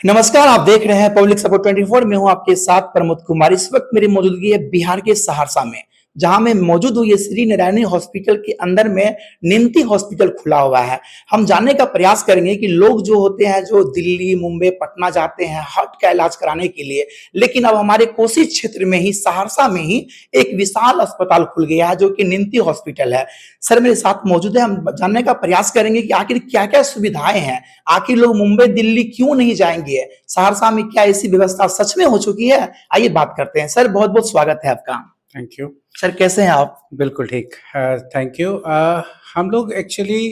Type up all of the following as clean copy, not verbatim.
नमस्कार, आप देख रहे हैं पब्लिक सपोर्ट 24। मैं हूं आपके साथ प्रमोद कुमार। इस वक्त मेरी मौजूदगी है बिहार के सहरसा में, जहां मैं मौजूद हूं। ये श्री नारायणी हॉस्पिटल के अंदर में निमती हॉस्पिटल खुला हुआ है। हम जानने का प्रयास करेंगे कि लोग जो होते हैं, जो दिल्ली, मुंबई, पटना जाते हैं हार्ट का इलाज कराने के लिए, लेकिन अब हमारे कोसी क्षेत्र में ही, सहरसा में ही एक विशाल अस्पताल खुल गया है, जो कि निमती हॉस्पिटल है। सर मेरे साथ मौजूद है। हम जानने का प्रयास करेंगे कि आखिर क्या क्या सुविधाएं हैं, आखिर लोग मुंबई दिल्ली क्यों नहीं जाएंगे, सहरसा में क्या ऐसी व्यवस्था सच में हो चुकी है। आइए बात करते हैं। सर बहुत बहुत स्वागत है आपका। Thank you. सर कैसे हैं आप? बिल्कुल ठीक। Thank you. हम लोग एक्चुअली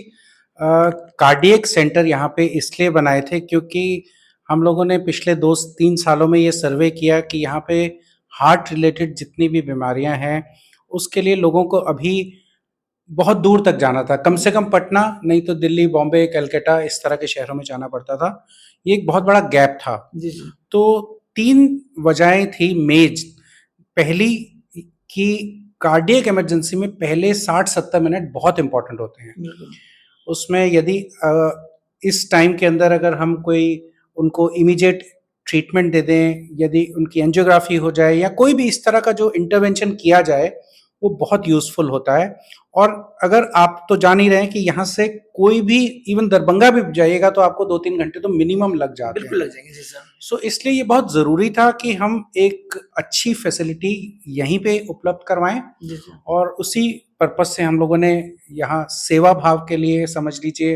कार्डियक सेंटर यहाँ पे इसलिए बनाए थे क्योंकि हम लोगों ने पिछले 2-3 सालों में ये सर्वे किया कि यहाँ पे हार्ट रिलेटेड जितनी भी बीमारियां हैं उसके लिए लोगों को अभी बहुत दूर तक जाना था। कम से कम पटना, नहीं तो दिल्ली, बॉम्बे, कलकत्ता इस तरह के शहरों में जाना पड़ता था। ये एक बहुत बड़ा गैप था। जी जी। तो 3 वजहें थी मेज। पहली कि कार्डियक इमरजेंसी में पहले 60-70 मिनट बहुत इंपॉर्टेंट होते हैं। बिल्कुल। उसमें यदि इस टाइम के अंदर अगर हम कोई उनको इमीडिएट ट्रीटमेंट दे दें, यदि उनकी एंजियोग्राफी हो जाए या कोई भी इस तरह का जो इंटरवेंशन किया जाए, वो बहुत यूज़फुल होता है। और अगर आप तो जान ही रहे हैं कि यहाँ से कोई भी इवन दरभंगा भी जाइएगा तो आपको 2-3 घंटे तो मिनिमम लग जाते बिल्कुल हैं। लग जाएंगे। जी सर। सो इसलिए ये बहुत ज़रूरी था कि हम एक अच्छी फैसिलिटी यहीं पे उपलब्ध करवाएं। जी जी। और उसी पर्पस से हम लोगों ने यहाँ सेवा भाव के लिए समझ लीजिए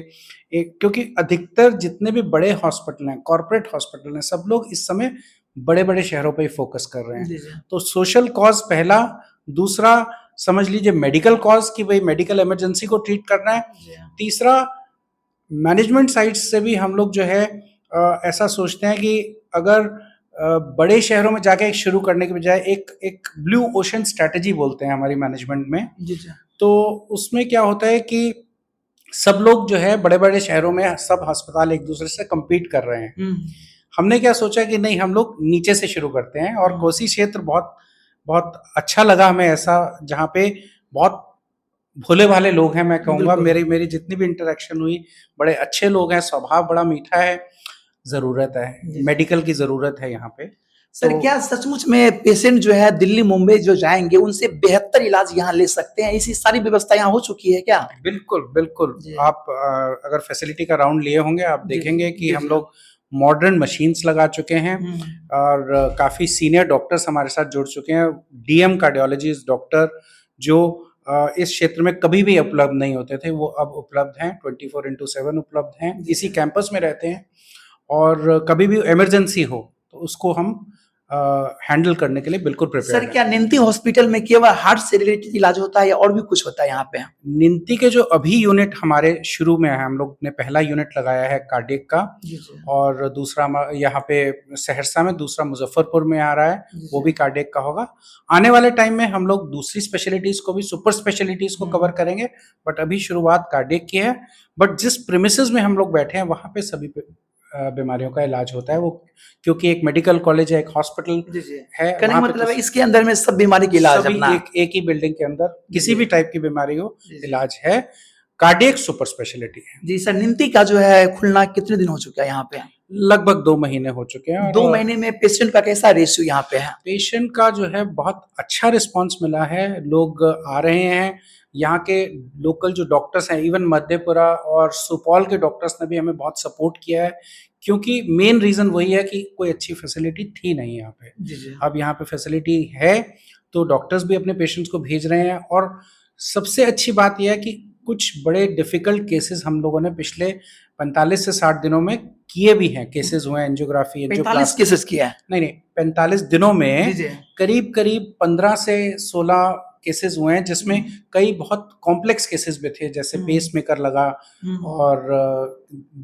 एक, क्योंकि अधिकतर जितने भी बड़े हॉस्पिटल हैं, कॉरपोरेट हॉस्पिटल हैं, सब लोग इस समय बड़े-बड़े शहरों पे ही फोकस कर रहे हैं। जी जी। तो सोशल कॉज पहला, दूसरा समझ लीजिए मेडिकल कॉज कि भाई मेडिकल इमरजेंसी को ट्रीट करना है। जी हाँ। तीसरा मैनेजमेंट साइड से भी हम लोग जो है ऐसा सोचते हैं कि अगर बड़े शहरों में जाके शुरू करने के बजाय एक एक ब्लू ओशन स्ट्रैटेजी बोलते हैं हमारी मैनेजमेंट में। जी जी। तो उसमें क्या होता है कि सब लोग जो है बड़े-बड़े शहरों में सब अस्पताल एक दूसरे से कम्पीट कर रहे हैं। हमने क्या सोचा कि नहीं, हम लोग नीचे से शुरू करते हैं। और कोसी क्षेत्र बहुत बहुत अच्छा लगा हमें, ऐसा जहाँ पे बहुत भोले-भाले लोग हैं। मैं कहूँगा बिल्कुल। मेरी मेरी जितनी भी इंटरेक्शन हुई, बड़े अच्छे लोग हैं, स्वभाव बड़ा मीठा है। ज़रूरत है, जी। मेडिकल की ज़रूरत है यहाँ पे। सर तो क्या सचमुच में पेशेंट जो है दिल्ली मुंबई जो जाएंगे उनसे बेहतर इलाज यहाँ ले सकते हैं? ऐसी सारी व्यवस्था यहाँ हो चुकी है क्या? बिल्कुल, बिल्कुल। जी। आप अगर फैसिलिटी का राउंड लिए होंगे, आप जी, देखेंगे कि जी, हम जी। लोग मॉडर्न मशीन्स लगा चुके हैं। और काफ़ी सीनियर डॉक्टर्स हमारे साथ जुड़ चुके हैं। डीएम कार्डियोलॉजिस्ट डॉक्टर जो इस क्षेत्र में कभी भी उपलब्ध नहीं होते थे, वो अब उपलब्ध हैं, 24/7 उपलब्ध हैं, जी, इसी जी। कैंपस में रहते हैं। और कभी भी इमरजेंसी हो, तो उसको हम हैंडल करने के लिए बिल्कुल सर प्रिपेयर्ड हैं। क्या निमती हॉस्पिटल में केवल हार्ट से रिलेटेड इलाज होता है या और भी कुछ होता है यहाँ पे? निमती के जो अभी यूनिट हमारे शुरू में है, हम लोग ने पहला यूनिट लगाया है कार्डियक का। जी, जी। और दूसरा यहाँ पे सहरसा में, दूसरा मुजफ्फरपुर में आ रहा है, जी, वो जी। भी कार्डियक का होगा। आने वाले टाइम में हम लोग दूसरी स्पेशलिटीज़ को भी, सुपर स्पेशलिटीज़ को कवर करेंगे, बट अभी शुरुआत कार्डियक की है। बट जिस प्रीमिसेस में हम लोग बैठे हैं, वहाँ पे सभी बीमारियों का इलाज होता है। वो क्योंकि एक मेडिकल कॉलेज है, एक हॉस्पिटल जी, जी। है, कहने का वहाँ पे तो मतलब है इसके अंदर में सब बीमारी का इलाज सभी अपना। एक एक ही बिल्डिंग के अंदर जी, किसी जी। भी टाइप की बीमारी हो, जी, जी। इलाज है। कार्डियक सुपर स्पेशलिटी है। जी सर, निमती का जो है खुलना कितने दिन हो चुका है यहाँ पे? लगभग 2 महीने हो चुके हैं। 2 और महीने में पेशेंट का कैसा रेशियो यहाँ पे है? पेशेंट का जो है बहुत अच्छा रिस्पॉन्स मिला है। लोग आ रहे हैं। यहाँ के लोकल जो डॉक्टर्स हैं, इवन मधेपुरा और सुपौल के डॉक्टर्स ने भी हमें बहुत सपोर्ट किया है, क्योंकि मेन रीज़न वही है कि कोई अच्छी फैसिलिटी थी नहीं यहाँ पे। जी, जी। अब यहाँ पे फैसिलिटी है, तो डॉक्टर्स भी अपने पेशेंट्स को भेज रहे हैं। और सबसे अच्छी बात ये है कि कुछ बड़े डिफ़िकल्ट केसेज़ हम लोगों ने पिछले 45 से 60 दिनों में किए भी हैं। केसेज़ हुए हैं, एंजियोग्राफी, 45 एंजियोप्लास्टी। केसेस किया है? नहीं, 45 दिनों जी, में जी। करीब-करीब 15 से 16 केसेस हुए हैं, जिसमें कई बहुत कॉम्प्लेक्स केसेस भी थे, जैसे पेसमेकर लगा और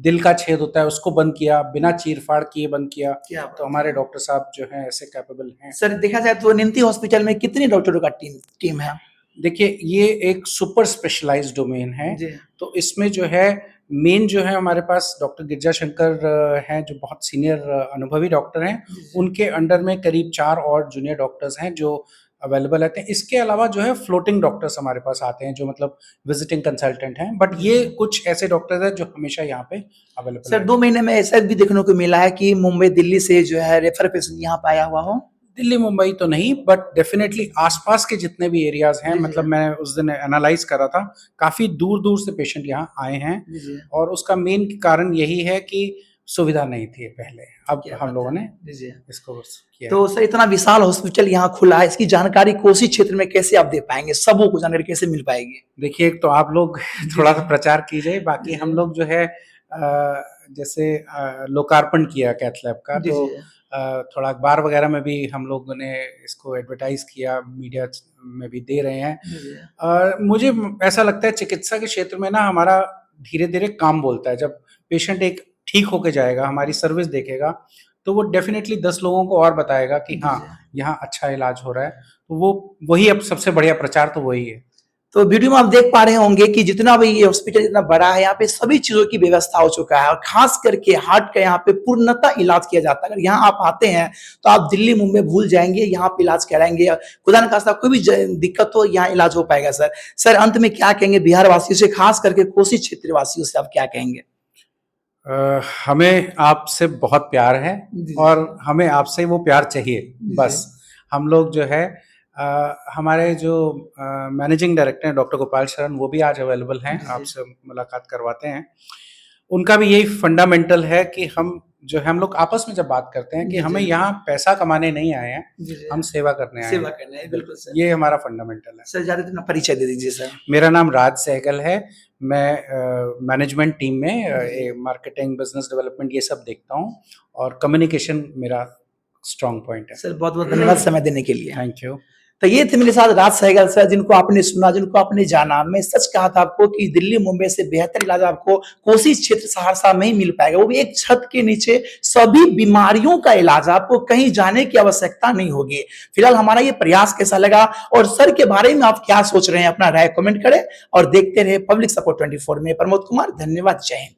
दिल का छेद होता है उसको बंद किया, बिना चीर-फाड़ किए बंद किया। क्या बात तो हमारे डॉक्टर साहब जो हैं ऐसे कैपेबल हैं। सर देखा जाए तो निमती हॉस्पिटल में कितने डॉक्टरों का टीम है? देखिए, ये एक सुपर स्पेशलाइज़्ड डोमेन है। जी। तो इसमें जो है मेन जो है हमारे पास डॉक्टर गिरिजा शंकर हैं, जो बहुत सीनियर अनुभवी डॉक्टर हैं। जी, जी। उनके अंडर में करीब 4 और जूनियर डॉक्टर्स हैं, जो अवेलेबल रहते हैं। इसके अलावा जो है फ्लोटिंग डॉक्टर्स हमारे पास आते हैं जो मतलब विजिटिंग कंसल्टेंट हैं, बट ये कुछ ऐसे डॉक्टर्स हैं जो हमेशा यहाँ पे अवेलेबल सर 2 महीने में ऐसा भी देखने को मिला है कि मुंबई, दिल्ली से जो है रेफर पेशेंट यहाँ पे आया हुआ हो? दिल्ली मुंबई तो नहीं, बट डेफिनेटली आसपास के जितने भी एरियाज हैं, जी, जी। मतलब मैं उस दिन एनालाइज कर रहा था, काफी दूर दूर से पेशेंट यहाँ आए हैं जी, जी। और उसका मेन कारण यही है कि सुविधा नहीं थी पहले, अब क्या हम बात लोगों है। ने जी, जी। इसको किया है। तो सर इतना विशाल हॉस्पिटल यहाँ खुला है, इसकी जानकारी कोसी क्षेत्र में कैसे आप दे पाएँगे? सबों को जानकारी कैसे मिल पाएगी? देखिए, एक तो आप लोग जी, थोड़ा जी। सा प्रचार कीजिए, बाकी जी, हम जी। लोग जो है जैसे लोकार्पण किया कैथ लैब का, जी, तो जी। थोड़ा अखबार वगैरह में भी हम लोगों ने इसको एडवर्टाइज किया, मीडिया में भी दे रहे हैं। जी, जी। मुझे ऐसा लगता है चिकित्सा के क्षेत्र में ना हमारा धीरे-धीरे काम बोलता है। जब पेशेंट एक ठीक होके जाएगा, हमारी सर्विस देखेगा, तो वो डेफ़िनेटली 10 लोगों को और बताएगा कि जी, हाँ, जी। यहाँ अच्छा इलाज हो रहा है। तो वो वही अब सबसे बढ़िया प्रचार तो वही है। तो वीडियो में आप देख पा रहे होंगे कि जितना भी ये हॉस्पिटल इतना बड़ा है, यहाँ पे सभी चीज़ों की व्यवस्था हो चुका है और खास करके हार्ट का यहाँ पे पूर्णतः इलाज किया जाता है। अगर यहाँ आप आते हैं, तो आप दिल्ली, मुंबई भूल जाएँगे, यहाँ पे इलाज कराएँगे। खुदा न खास्ता कोई भी दिक्कत हो, यहाँ इलाज हो पाएगा सर। सर अंत में क्या कहेंगे बिहार वासियों से, खास करके कोसी क्षेत्र वासियों से आप क्या कहेंगे? हमें आपसे बहुत प्यार है जी, और जी। हमें आपसे वो प्यार चाहिए, जी, जी। बस। हम लोग जो है हमारे जो मैनेजिंग डायरेक्टर हैं डॉक्टर गोपाल शरण, वो भी आज अवेलेबल हैं, जी, जी। आपसे मुलाकात करवाते हैं। उनका भी यही फंडामेंटल है कि हम जो है हम लोग आपस में जब बात करते हैं कि जी, हमें जी। यहाँ पैसा कमाने नहीं आए हैं, जी, जी। हम सेवा करने आए सेवा हैं। करना है, बिल्कुल बिल्कुल, सर। ये हमारा फंडामेंटल है। सर ज़्यादा अपना परिचय दे दीजिए सर। मेरा नाम राज सहगल है। मैं मैनेजमेंट टीम में जी। मार्केटिंग, बिज़नेस डेवलपमेंट ये सब देखता हूँ और कम्युनिकेशन मेरा स्ट्रॉन्ग पॉइंट है। सर बहुत-बहुत धन्यवाद समय देने के लिए। Thank you. तो ये थे मेरे साथ राज सहगल सर, जिनको आपने सुना, जिनको आपने जाना। मैं सच कहा था आपको कि दिल्ली, मुंबई से बेहतर इलाज आपको कोसी क्षेत्र सहरसा में ही मिल पाएगा। वो भी एक छत के नीचे सभी बीमारियों का इलाज, आपको कहीं जाने की आवश्यकता नहीं होगी। फिलहाल हमारा ये प्रयास कैसा लगा और सर के बारे में आप क्या सोच रहे हैं, अपना राय कमेंट करें और देखते रहे पब्लिक सपोर्ट 24 में। प्रमोद कुमार, धन्यवाद, जय हिंद।